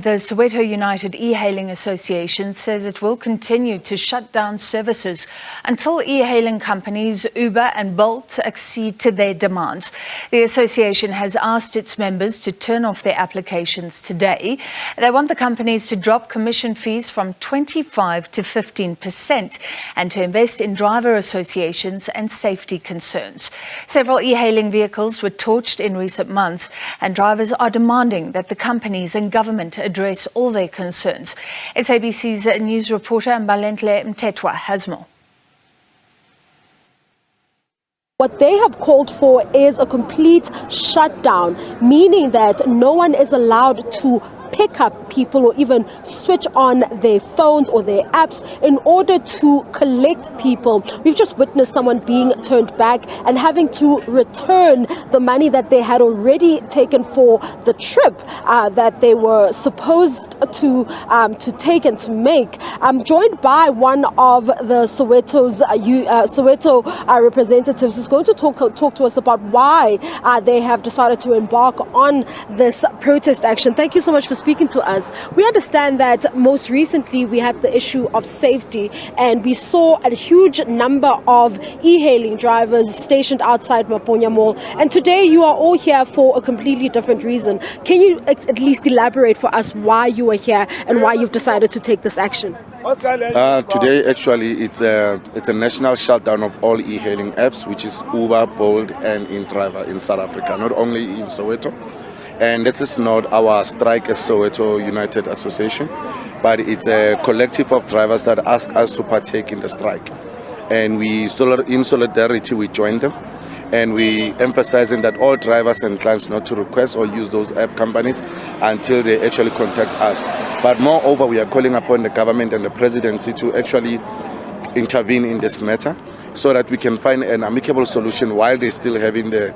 The Soweto United E-hailing Association says it will continue to shut down services until e-hailing companies Uber and Bolt accede to their demands. The association has asked its members to turn off their applications today. They want the companies to drop commission fees from 25 to 15% and to invest in driver associations and safety concerns. Several e-hailing vehicles were torched in recent months, and drivers are demanding that the companies and government address all their concerns. SABC's news reporter Mbalentle Mtetwa has more. What they have called for is a complete shutdown, meaning that no one is allowed to pick up people or even switch on their phones or their apps in order to collect people. We've just witnessed someone being turned back and having to return the money that they had already taken for the trip that they were supposed to take and to make. I'm joined by one of the Soweto representatives who's going to talk to us about why they have decided to embark on this protest action. Thank you so much for speaking to us. We understand that most recently we had the issue of safety, and we saw a huge number of e-hailing drivers stationed outside Maponya Mall, and today you are all here for a completely different reason. Can you at least elaborate for us why you are here and why you've decided to take this action? Today actually it's a national shutdown of all e-hailing apps, which is Uber, Bolt and InDriver in South Africa, not only in Soweto. And this is not our strike as Soweto United Association, but it's a collective of drivers that ask us to partake in the strike. And in solidarity we joined them, and we emphasizing that all drivers and clients not to request or use those app companies until they actually contact us. But moreover, we are calling upon the government and the presidency to actually intervene in this matter, so that we can find an amicable solution while they're still having to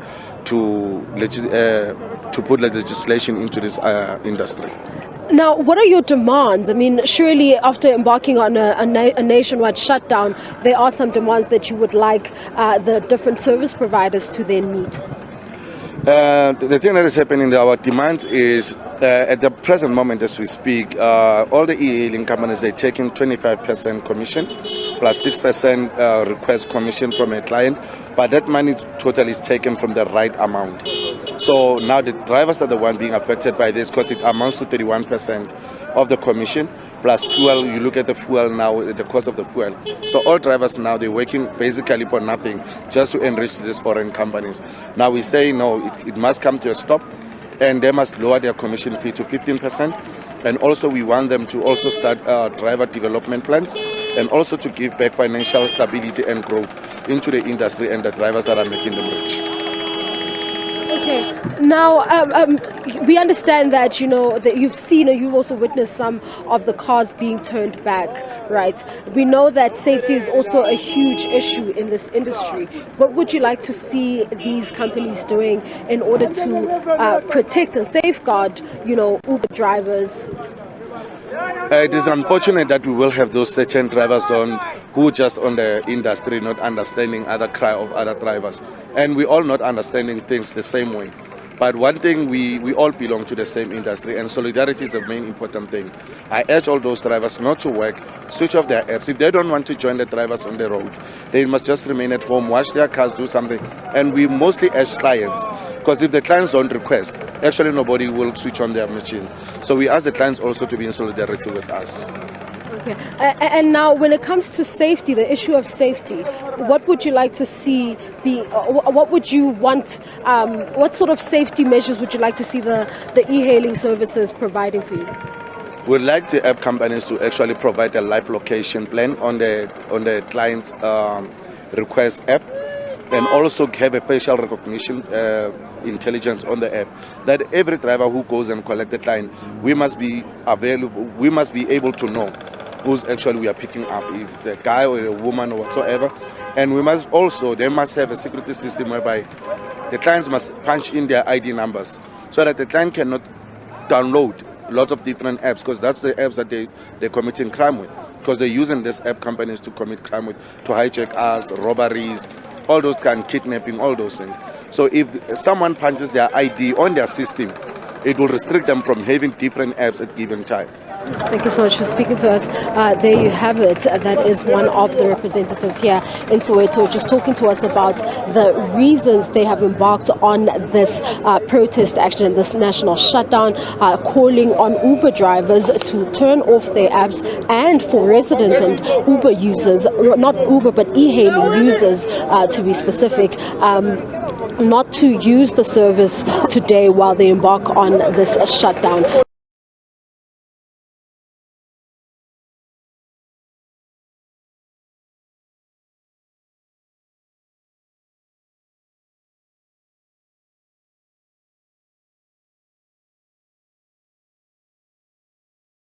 put legislation into this industry. Now, what are your demands? I mean, surely after embarking on a nationwide shutdown, there are some demands that you would like the different service providers to then meet. The thing that is happening, our demands is at the present moment as we speak, all the e-hailing companies, they're taking 25% commission plus 6% request commission from a client, but that money total is taken from the right amount. So now the drivers are the one being affected by this, because it amounts to 31% of the commission plus fuel. You look at the fuel now, the cost of the fuel. So all drivers now, they're working basically for nothing, just to enrich these foreign companies. Now we say no, it must come to a stop, and they must lower their commission fee to 15%. And also we want them to also start driver development plans, and also to give back financial stability and growth into the industry and the drivers that are making them rich. Okay. Now, we understand that, that you've seen or you've also witnessed some of the cars being turned back, right? We know that safety is also a huge issue in this industry. What would you like to see these companies doing in order to protect and safeguard, Uber drivers? It is unfortunate that we will have those certain drivers who just on the industry not understanding other cry of other drivers, and we all not understanding things the same way. But one thing, we all belong to the same industry, and solidarity is the main important thing. I urge all those drivers not to work, switch off their apps. If they don't want to join the drivers on the road, they must just remain at home, wash their cars, do something. And we mostly urge clients, because if the clients don't request, actually nobody will switch on their machines. So we ask the clients also to be in solidarity with us. Okay. And now when it comes to safety, the issue of safety, what would you like to see what would you want, what sort of safety measures would you like to see the e-hailing services providing for you? We'd like the app companies to actually provide a live location plan on the client's request app, and also have a facial recognition intelligence on the app, that every driver who goes and collects the client, we must be able to know who's actually we are picking up, if it's a guy or a woman or whatsoever. And they must have a security system whereby the clients must punch in their ID numbers, so that the client cannot download lots of different apps, because that's the apps that they're committing crime with, because they're using these app companies to commit crime with, to hijack us, robberies, all those kind of kidnapping, all those things. So if someone punches their ID on their system, it will restrict them from having different apps at given time. Thank you so much for speaking to us. There you have it. That is one of the representatives here in Soweto, just talking to us about the reasons they have embarked on this protest action, this national shutdown, calling on Uber drivers to turn off their apps, and for residents and Uber users, not Uber but e-hailing users to be specific, not to use the service today while they embark on this shutdown.